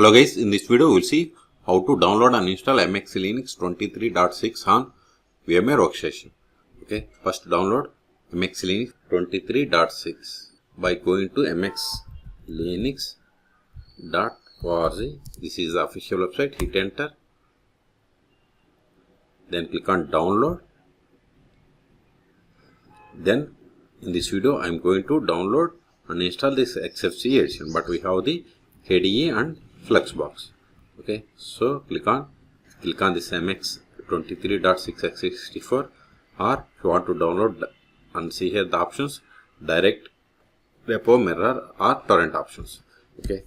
Hello guys, in this video we will see how to download and install MX Linux 23.6 on VMware Workstation. Okay, first download MX Linux 23.6 by going to mxlinux.org. This is the official website. Hit enter, then click on download. Then in this video I am going to download and install this XFCE edition, but we have the KDE and Fluxbox. Okay, so click on this MX 23.6 x64, or if you want to download and see here the options, direct, repo, mirror or torrent options. Okay,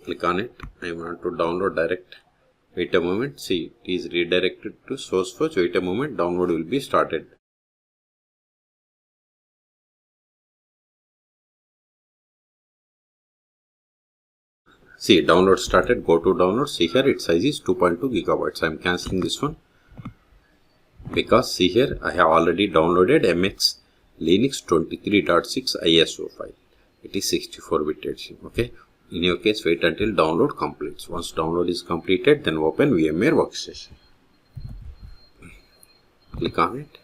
click on it. I want to download direct. Wait a moment, see it is redirected to SourceForge. Wait a moment, download will be started. See, download started. Go to download. See here, its size is 2.2 gigabytes. I am cancelling this one because see here, I have already downloaded MX Linux 23.6 ISO file. It is 64-bit edition. Okay. In your case, wait until download completes. Once download is completed, then open VMware Workstation. Click on it.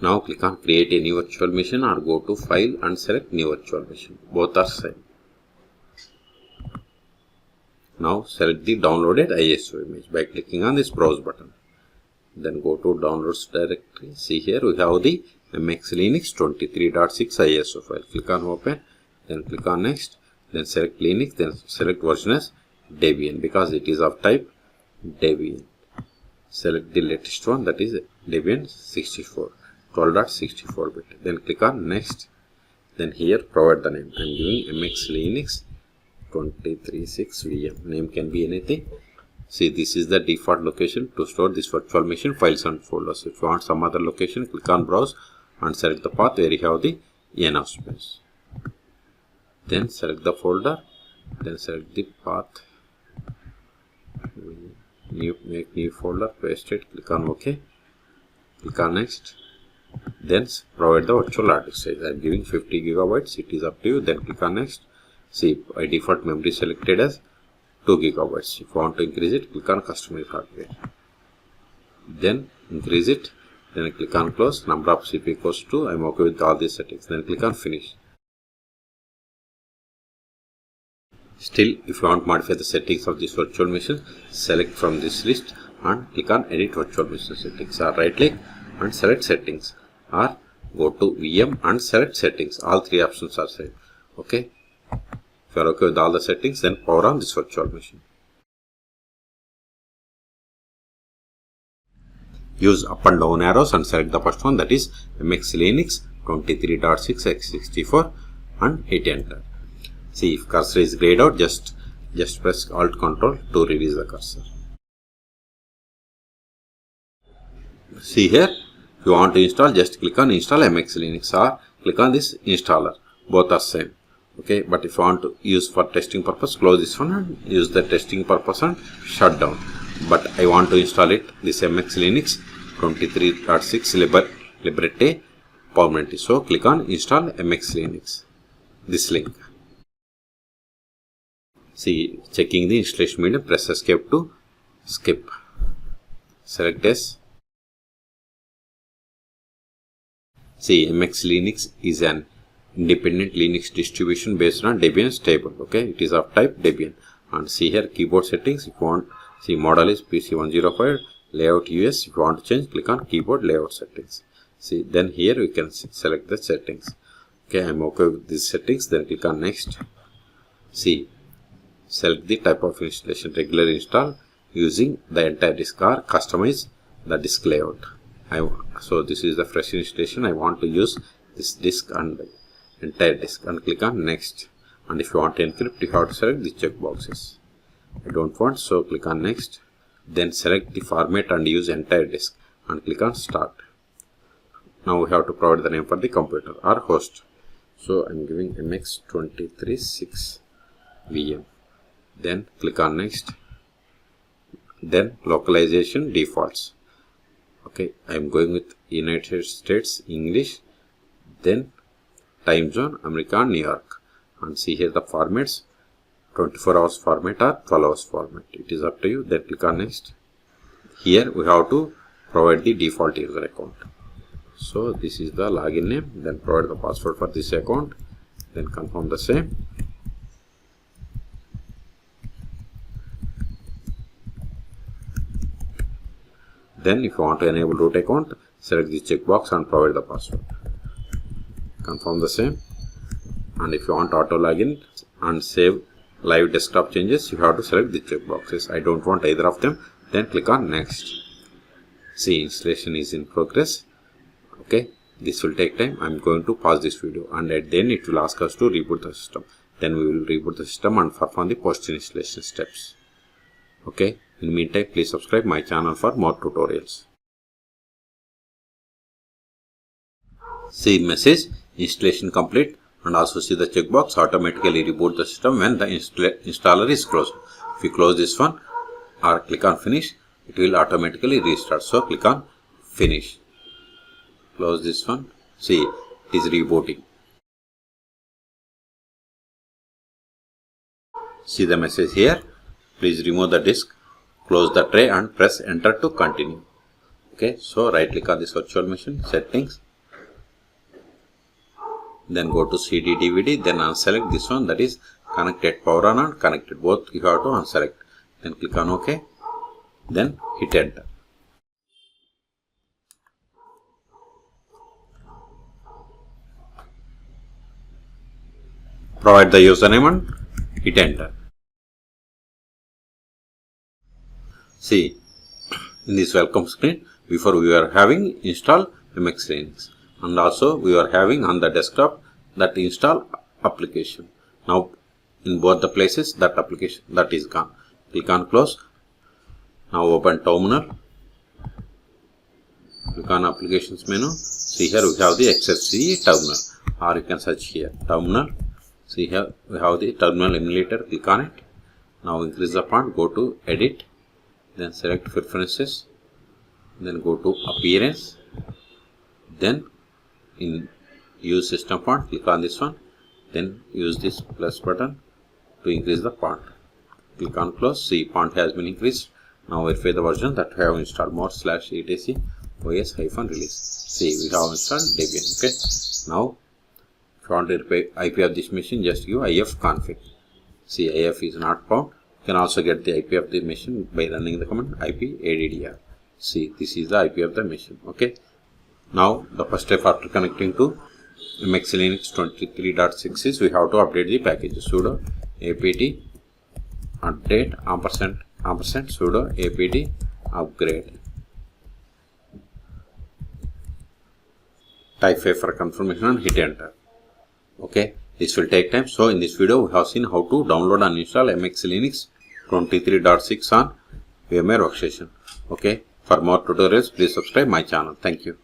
Now click on create a new virtual machine or go to file and select new virtual machine. Both are same. Now select the downloaded ISO image by clicking on this browse button. Then go to downloads directory. See here we have the MX Linux 23.6 ISO file. Click on open, then click on next, then select Linux, then select version as Debian because it is of type Debian. Select the latest one, that is Debian 64, 12.64 bit. Then click on next. Then here provide the name. I am giving MX Linux 23.6 VM. Name can be anything. See, this is the default location to store this virtual machine files and folders. If you want some other location, click on browse and select the path where you have the enough space. Then select the folder, then select the path, make new folder, paste it, click on OK, click on next, then provide the virtual hard disk size. I am giving 50 gigabytes, it is up to you. Then click on next. See, by default memory selected as 2 gigabytes. If you want to increase it, click on customize hardware. Then increase it. Then click on close. Number of CPU equals 2. I am okay with all these settings. Then click on finish. Still, if you want to modify the settings of this virtual machine, select from this list and click on edit virtual machine settings, or right click and select settings, or go to VM and select settings. All three options are same. Okay. If you are okay with all the settings, then power on this virtual machine. Use up and down arrows and select the first one, that is MX Linux 23.6 x64, and hit enter. See, if cursor is grayed out, just press Alt Ctrl to release the cursor. See here, if you want to install, just click on install MX Linux or click on this installer. Both are same. Okay, but if you want to use for testing purpose, close this one and use the testing purpose and shut down. But I want to install it, this MX Linux 23.6 Liberté permanently. So click on install MX Linux, this link. See, checking the installation medium, press escape to skip. Select yes. See, MX Linux is an independent Linux distribution based on Debian stable. Okay, it is of type Debian. And see here keyboard settings. If you want, see model is PC105, layout US. If you want to change, click on keyboard layout settings. See, then here we can select the settings. Okay, I am okay with these settings. Then click on next. See, select the type of installation, regular install, using the entire disk, or customize the disk layout. So this is the fresh installation. I want to use this disk and entire disk, and click on next. And if you want to encrypt, you have to select the check boxes. I don't want, so click on next. Then select the format and use entire disk and click on start. Now we have to provide the name for the computer or host. So I am giving MX 23.6 VM. Then click on next. Then localization defaults. Okay, I am going with United States English. Then time zone America, New York, and see here the formats 24 hours format or 12 hours format. It is up to you. Then click on next. Here we have to provide the default user account. So this is the login name. Then provide the password for this account. Then confirm the same. Then if you want to enable root account, select the checkbox and provide the password. Confirm the same. And if you want auto login and save live desktop changes, you have to select the checkboxes. I don't want either of them. Then click on next. See, installation is in progress. Okay, this will take time. I'm going to pause this video, and at the end it will ask us to reboot the system. Then we will reboot the system and perform the post installation steps. Okay, in the meantime, please subscribe my channel for more tutorials. See message, installation complete, and also see the checkbox, automatically reboot the system when the installer is closed. If you close this one or click on finish, it will automatically restart. So click on finish. Close this one. See, it is rebooting. See the message here. Please remove the disk, close the tray and press enter to continue. Okay, so right click on this virtual machine, settings. Then go to CD DVD, then unselect this one, that is connected power on and connected. Both you have to unselect. Then click on OK. Then hit enter. Provide the username and hit enter. See, in this welcome screen, before we were having install VMware Linux, and also we are having on the desktop that install application. Now in both the places that application that is gone. Click on close. Now open terminal. Click on applications menu. See here we have the XFCE terminal, or you can search here terminal. See here we have the terminal emulator. Click on it. Now increase the font. Go to edit. Then select preferences. Then go to appearance. Then in use system font, click on this one. Then use this plus button to increase the font. Click on close. See, font has been increased. Now verify the version that we have installed more/etc os-release. See, we have installed Debian. Okay. Now if you want to verify IP of this machine, just give ifconfig. See, if is not found. You can also get the IP of the machine by running the command ipaddr. See, this is the IP of the machine. Okay. Now the first step after connecting to VMware Linux 23.6 is we have to update the packages. Sudo apt update ampersand sudo apt upgrade. Type 5 for confirmation and hit enter. Okay, this will take time. So in this video we have seen how to download and install VMware Linux 23.6 on VMware Workstation. Okay, for more tutorials please subscribe my channel. Thank you.